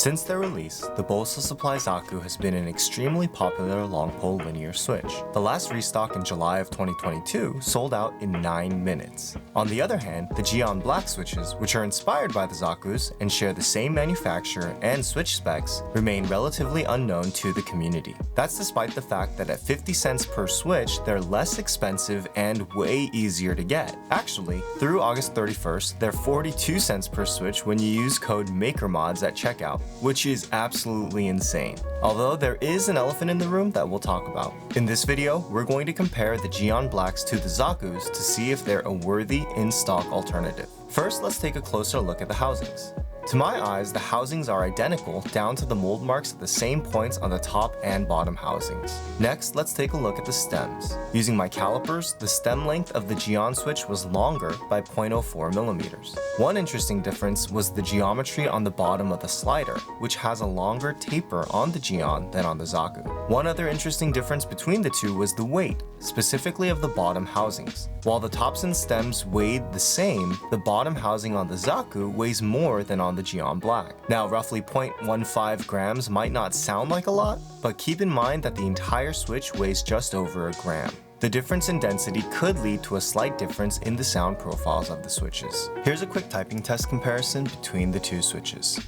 Since their release, the Bolsa Supply Zaku has been an extremely popular long-pole linear switch. The last restock in July of 2022 sold out in 9 minutes. On the other hand, the Geon black switches, which are inspired by the Zakus and share the same manufacturer and switch specs, remain relatively unknown to the community. That's despite the fact that at 50 cents per switch, they're less expensive and way easier to get. Actually, through August 31st, they're 42 cents per switch when you use code MAKERMODS at checkout, which is absolutely insane. Although there is an elephant in the room that we'll talk about. In this video, we're going to compare the Geon Blacks to the Zakus to see if they're a worthy in-stock alternative. First, let's take a closer look at the housings. To my eyes, the housings are identical down to the mold marks at the same points on the top and bottom housings. Next, let's take a look at the stems. Using my calipers, the stem length of the Geon switch was longer by 0.04 millimeters. One interesting difference was the geometry on the bottom of the slider, which has a longer taper on the Geon than on the Zaku. One other interesting difference between the two was the weight, specifically of the bottom housings. While the tops and stems weighed the same, the bottom housing on the Zaku weighs more than on the Geon Black. Now, roughly 0.15 grams might not sound like a lot, but keep in mind that the entire switch weighs just over a gram. The difference in density could lead to a slight difference in the sound profiles of the switches. Here's a quick typing test comparison between the two switches.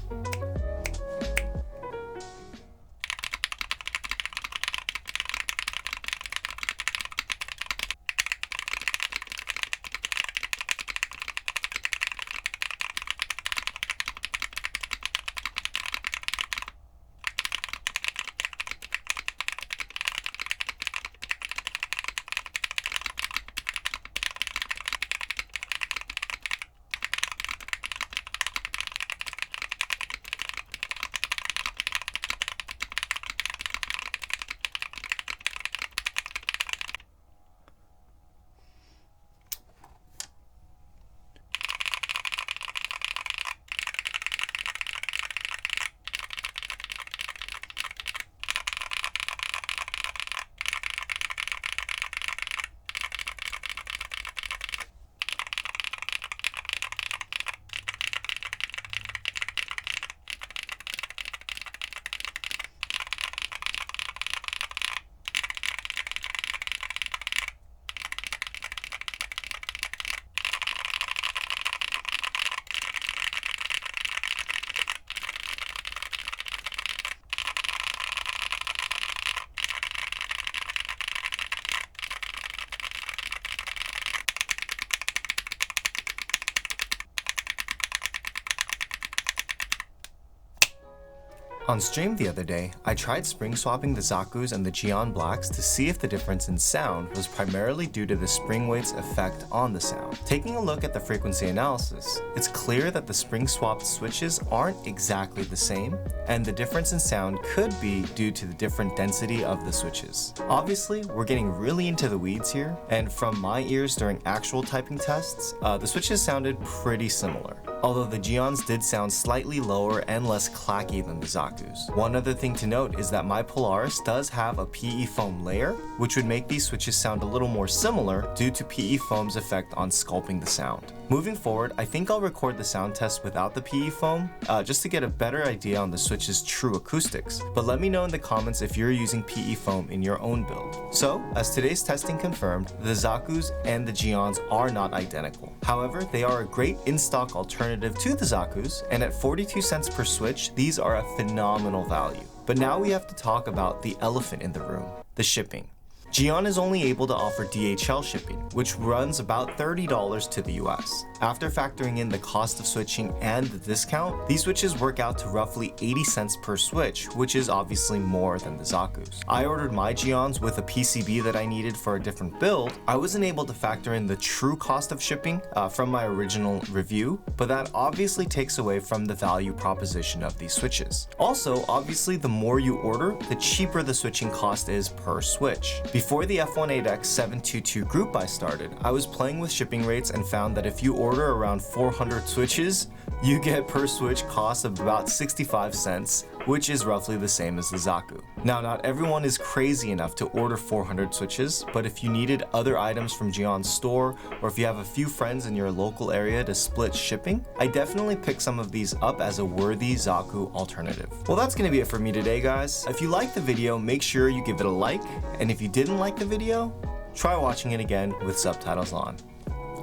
On stream the other day, I tried spring swapping the Zakus and the Geon Blacks to see if the difference in sound was primarily due to the spring weight's effect on the sound. Taking a look at the frequency analysis, it's clear that the spring swapped switches aren't exactly the same, and the difference in sound could be due to the different density of the switches. Obviously, we're getting really into the weeds here, and from my ears during actual typing tests, the switches sounded pretty similar. Although the Geons did sound slightly lower and less clacky than the Zakus. One other thing to note is that my Polaris does have a PE foam layer, which would make these switches sound a little more similar due to PE foam's effect on sculpting the sound. Moving forward, I think I'll record the sound test without the PE foam, just to get a better idea on the switch's true acoustics, but let me know in the comments if you're using PE foam in your own build. So, as today's testing confirmed, the Zakus and the Geons are not identical. However, they are a great in-stock alternative to the Zakus, and at 42 cents per switch, these are a phenomenal value. But now we have to talk about the elephant in the room, the shipping. Geon is only able to offer DHL shipping, which runs about $30 to the US. After factoring in the cost of switching and the discount, these switches work out to roughly 80 cents per switch, which is obviously more than the Zakus. I ordered my Geons with a PCB that I needed for a different build. I wasn't able to factor in the true cost of shipping from my original review, but that obviously takes away from the value proposition of these switches. Also, obviously, the more you order, the cheaper the switching cost is per switch. Before the F18X 722 group buy started, I was playing with shipping rates and found that if you order around 400 switches, you get per switch cost of about 65 cents, which is roughly the same as the Zaku. Now, not everyone is crazy enough to order 400 switches, but if you needed other items from Geon's store, or if you have a few friends in your local area to split shipping, I definitely pick some of these up as a worthy Zaku alternative. Well, that's gonna be it for me today, guys. If you liked the video, make sure you give it a like, and if you didn't like the video, try watching it again with subtitles on.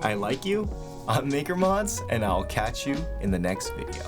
I like you, I'm MakerMods, and I'll catch you in the next video.